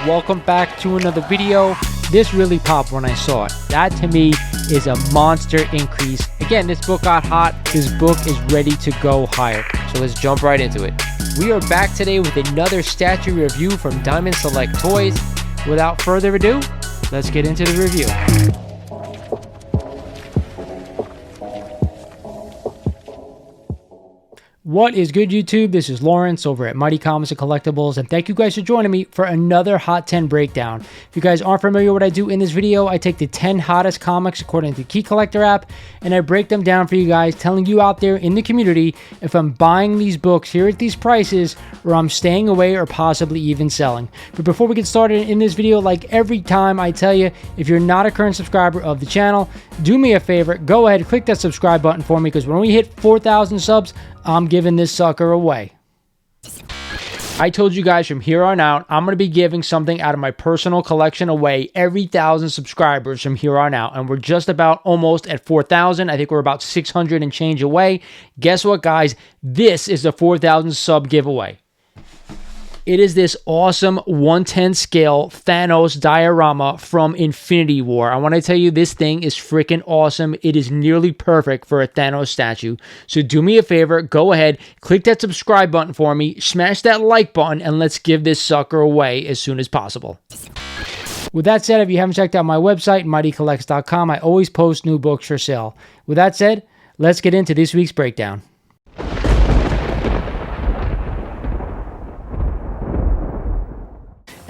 welcome back to another video. This really popped when I saw it. That to me is a monster increase. Again, this book got hot. This book is ready to go higher. So let's jump right into it. We are back today with another statue review from Diamond Select Toys. Without further ado, let's get into the review. What is good, YouTube? This is Lawrence over at Mighty Comics and Collectibles, and thank you guys for joining me for another Hot 10 breakdown. If you guys aren't familiar with what I do in this video, I take the 10 hottest comics according to the Key Collector app, and I break them down for you guys, telling you out there in the community if I'm buying these books here at these prices, or I'm staying away or possibly even selling. But before we get started in this video, like every time I tell you, if you're not a current subscriber of the channel, do me a favor, go ahead, click that subscribe button for me, because when we hit 4,000 subs, I'm giving this sucker away. I told you guys from here on out, I'm going to be giving something out of my personal collection away every 1,000 subscribers from here on out. And we're just about almost at 4,000. I think we're about 600 and change away. Guess what, guys? This is the 4,000 sub giveaway. It is this awesome 1/10 scale Thanos diorama from Infinity War. I want to tell you, this thing is freaking awesome. It is nearly perfect for a Thanos statue. So do me a favor, go ahead, click that subscribe button for me, smash that like button, and let's give this sucker away as soon as possible. With that said, if you haven't checked out my website, mightycollects.com, I always post new books for sale. With that said, let's get into this week's breakdown.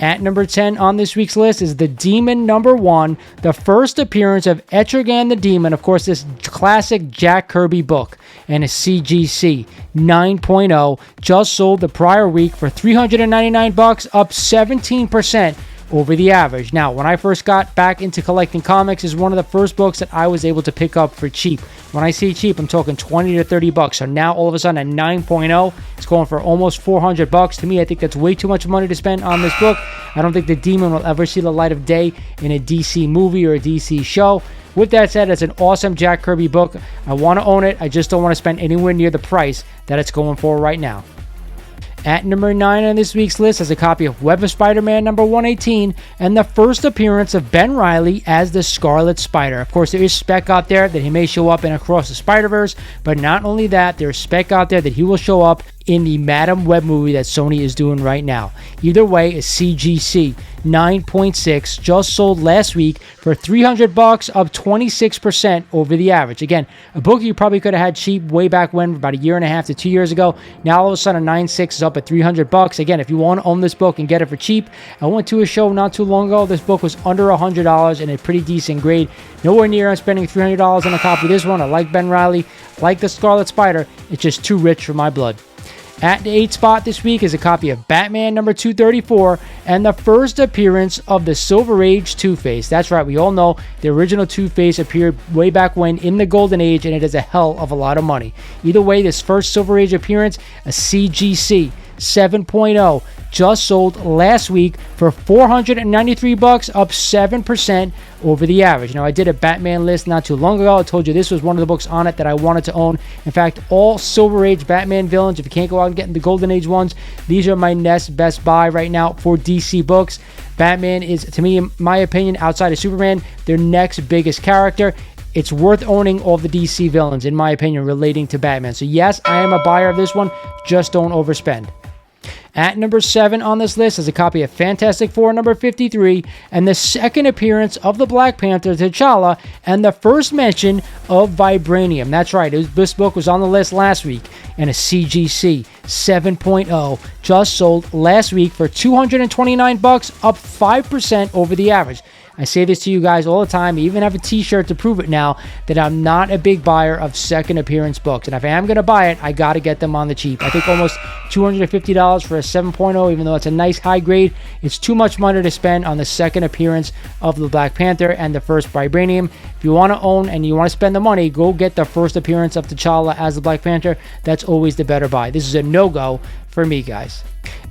At number 10 on this week's list is The Demon #1, the first appearance of Etrigan the Demon, of course, this classic Jack Kirby book, and a CGC 9.0, just sold the prior week for $399, up 17% over the average. Now, when I first got back into collecting comics, is one of the first books that I was able to pick up for cheap. When I say cheap, I'm talking 20 to 30 bucks. So now all of a sudden a 9.0 is going for almost 400 bucks. To me, I think that's way too much money to spend on this book. I don't think the Demon will ever see the light of day in a DC movie or a DC show. With that said, it's an awesome Jack Kirby book. I want to own it. I just don't want to spend anywhere near the price that it's going for right now. At number 9 on this week's list is a copy of Web of Spider-Man #118 and the first appearance of Ben Reilly as the Scarlet Spider. Of course, there is spec out there that he may show up in Across the Spider-Verse, but not only that, there's spec out there that he will show up in the Madam Web movie that Sony is doing right now. Either way, a CGC 9.6 just sold last week for $300, up 26% over the average. Again, a book you probably could have had cheap way back when, about a year and a half to 2 years ago. Now all of a sudden, 9.6 is up at $300. Again, if you want to own this book and get it for cheap, I went to a show not too long ago. This book was under $100 and a pretty decent grade. Nowhere near I'm spending $300 on a copy of this one. I like Ben Reilly, like the Scarlet Spider. It's just too rich for my blood. At the 8th spot this week is a copy of Batman #234 and the first appearance of the Silver Age Two-Face. That's right, we all know the original Two-Face appeared way back when in the Golden Age, and it is a hell of a lot of money. Either way, this first Silver Age appearance, a CGC 7.0, just sold last week for $493, up 7% over the average. Now, I did a Batman list not too long ago. I told you this was one of the books on it that I wanted to own. In fact, all Silver Age Batman villains, if you can't go out and get in the Golden Age ones, these are my next best buy right now for DC books. Batman is, to me, in my opinion, outside of Superman, their next biggest character. It's worth owning all the DC villains, in my opinion, relating to Batman. So yes, I am a buyer of this one. Just don't overspend. At number 7 on this list is a copy of Fantastic Four #53 and the second appearance of the Black Panther, T'Challa, and the first mention of Vibranium. That's right, this book was on the list last week, and a CGC 7.0 just sold last week for $229, up 5% over the average. I say this to you guys all the time. I even have a t-shirt to prove it now, that I'm not a big buyer of second appearance books. And if I am going to buy it, I got to get them on the cheap. I think almost $250 for a 7.0, even though it's a nice high grade. It's too much money to spend on the second appearance of the Black Panther and the first Vibranium. If you want to own and you want to spend the money, go get the first appearance of T'Challa as the Black Panther. That's always the better buy. This is a no-go for me, guys.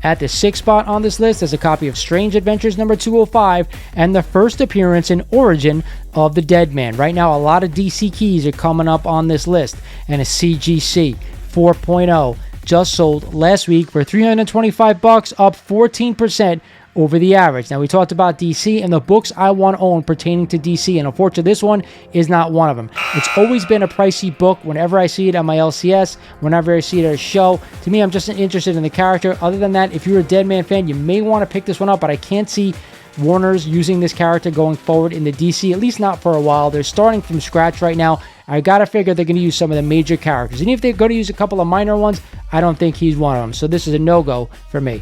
At the 6th spot on this list is a copy of Strange Adventures #205 and the first appearance and origin of the Dead Man. Right now, a lot of DC keys are coming up on this list, and a CGC 4.0 just sold last week for $325, up 14% over the average. Now, we talked about DC and the books I want to own pertaining to DC, and unfortunately, this one is not one of them. It's always been a pricey book whenever I see it on my LCS, whenever I see it at a show. To me, I'm just interested in the character. Other than that, if you're a Deadman fan, you may want to pick this one up, but I can't see Warner's using this character going forward in the DC, at least not for a while. They're starting from scratch right now. I gotta figure they're gonna use some of the major characters. And if they're gonna use a couple of minor ones, I don't think he's one of them. So this is a no-go for me.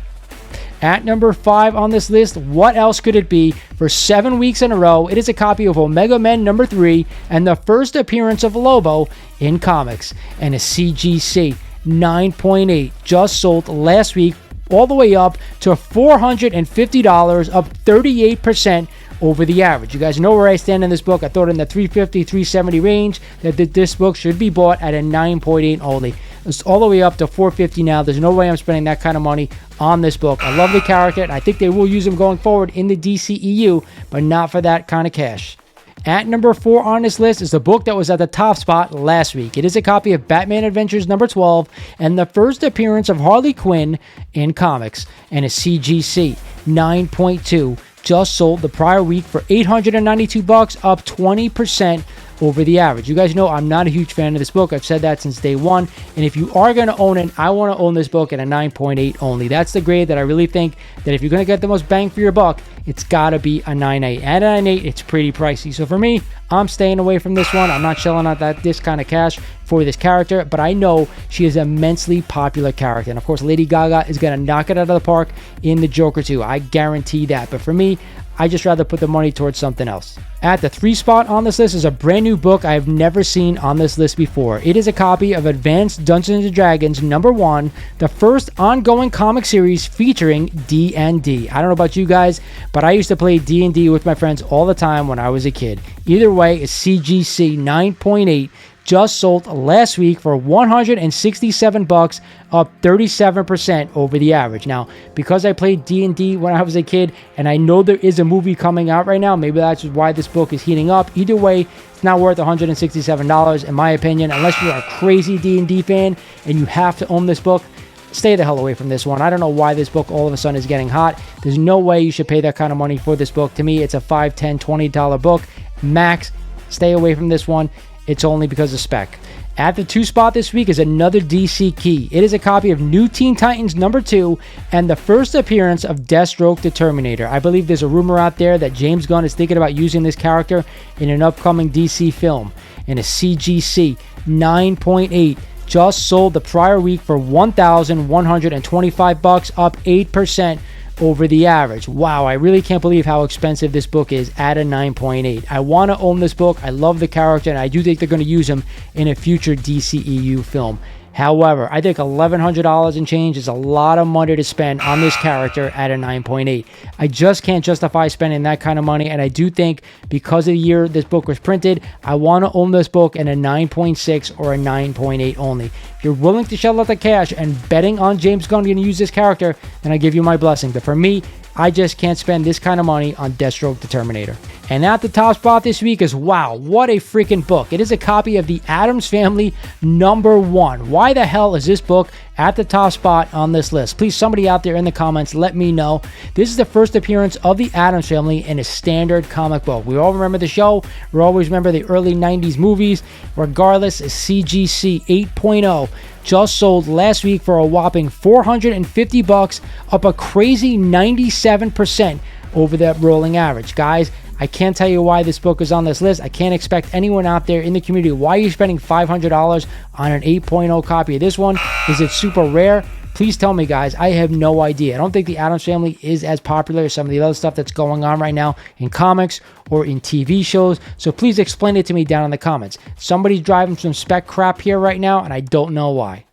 At number 5 on this list, what else could it be? For 7 weeks in a row, it is a copy of Omega Men number 3 and the first appearance of Lobo in comics, and a CGC 9.8 just sold last week, all the way up to $450, up 38% over the average. You guys know where I stand in this book. I thought in the $350, $370 range that this book should be bought at a 9.8 only. It's all the way up to $450 now. There's no way I'm spending that kind of money on this book. I love the character, and I think they will use him going forward in the DCEU, but not for that kind of cash. At number 4 on this list is the book that was at the top spot last week. It is a copy of Batman Adventures number 12 and the first appearance of Harley Quinn in comics, and a CGC 9.2 just sold the prior week for $892, up 20% over the average. You guys know I'm not a huge fan of this book. I've said that since day one. And if you are going to own it, I want to own this book at a 9.8 only. That's the grade that I really think that if you're going to get the most bang for your buck, it's got to be a 9.8. At a 9.8, it's pretty pricey. So for me, I'm staying away from this one. I'm not shelling out this kind of cash for this character, but I know she is an immensely popular character. And of course, Lady Gaga is going to knock it out of the park in the Joker 2. I guarantee that. But for me, I just rather put the money towards something else. At the 3 spot on this list is a brand new book I have never seen on this list before. It is a copy of Advanced Dungeons & Dragons number 1, the first ongoing comic series featuring D&D. I don't know about you guys, but I used to play D&D with my friends all the time when I was a kid. Either way, it's CGC 9.8. Just sold last week for $167, up 37% over the average. Now, because I played D&D when I was a kid, and I know there is a movie coming out right now, maybe that's why this book is heating up. Either way, it's not worth $167 in my opinion, unless you're a crazy D&D fan and you have to own this book. Stay the hell away from this one. I don't know why this book all of a sudden is getting hot. There's no way you should pay that kind of money for this book. To me, it's a $5, $10, $20 book max. Stay away from this one. It's only because of spec. At the 2 spot this week is another DC key. It is a copy of New Teen Titans number 2 and the first appearance of Deathstroke the Terminator. I believe there's a rumor out there that James Gunn is thinking about using this character in an upcoming DC film. And a CGC 9.8 just sold the prior week for $1,125, up 8% over the average. Wow, I really can't believe how expensive this book is at a 9.8. I want to own this book. I love the character, and I do think they're going to use him in a future DCEU film. However, I think $1,100 and change is a lot of money to spend on this character at a 9.8. I just can't justify spending that kind of money, and I do think because of the year this book was printed, I want to own this book in a 9.6 or a 9.8 only. If you're willing to shell out the cash and betting on James Gunn going to use this character, then I give you my blessing. But for me, I just can't spend this kind of money on Deathstroke the Terminator. And at the top spot this week is, wow, what a freaking book. It is a copy of The Addams Family number 1. Why the hell is this book at the top spot on this list? Please, somebody out there in the comments, let me know. This is the first appearance of The Addams Family in a standard comic book. We all remember the show. We always remember the early 90s movies. Regardless, CGC 8.0 just sold last week for a whopping $450, up a crazy 97% over that rolling average. Guys, I can't tell you why this book is on this list. I can't expect anyone out there in the community. Why are you spending $500 on an 8.0 copy of this one? Is it super rare? Please tell me, guys. I have no idea. I don't think The Addams Family is as popular as some of the other stuff that's going on right now in comics or in TV shows. So please explain it to me down in the comments. Somebody's driving some spec crap here right now, and I don't know why.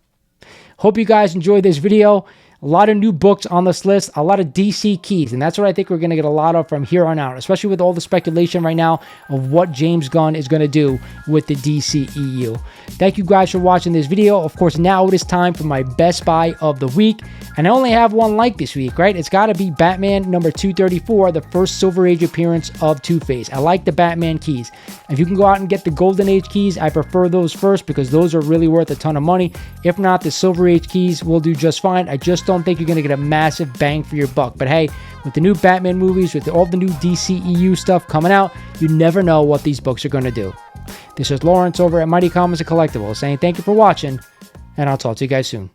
Hope you guys enjoyed this video. A lot of new books on this list, a lot of DC keys, and that's what I think we're going to get a lot of from here on out, especially with all the speculation right now of what James Gunn is going to do with the DCEU. Thank you guys for watching this video. Of course, now it is time for my best buy of the week, and I only have one like this week, right? It's got to be Batman number 234, the first Silver Age appearance of Two-Face. I like the Batman keys. If you can go out and get the Golden Age keys, I prefer those first because those are really worth a ton of money. If not, the Silver Age keys will do just fine. I just don't think you're going to get a massive bang for your buck. But hey, with the new Batman movies, with all the new DCEU stuff coming out, you never know what these books are going to do. This is Lawrence over at Mighty Comics and Collectibles saying thank you for watching, and I'll talk to you guys soon.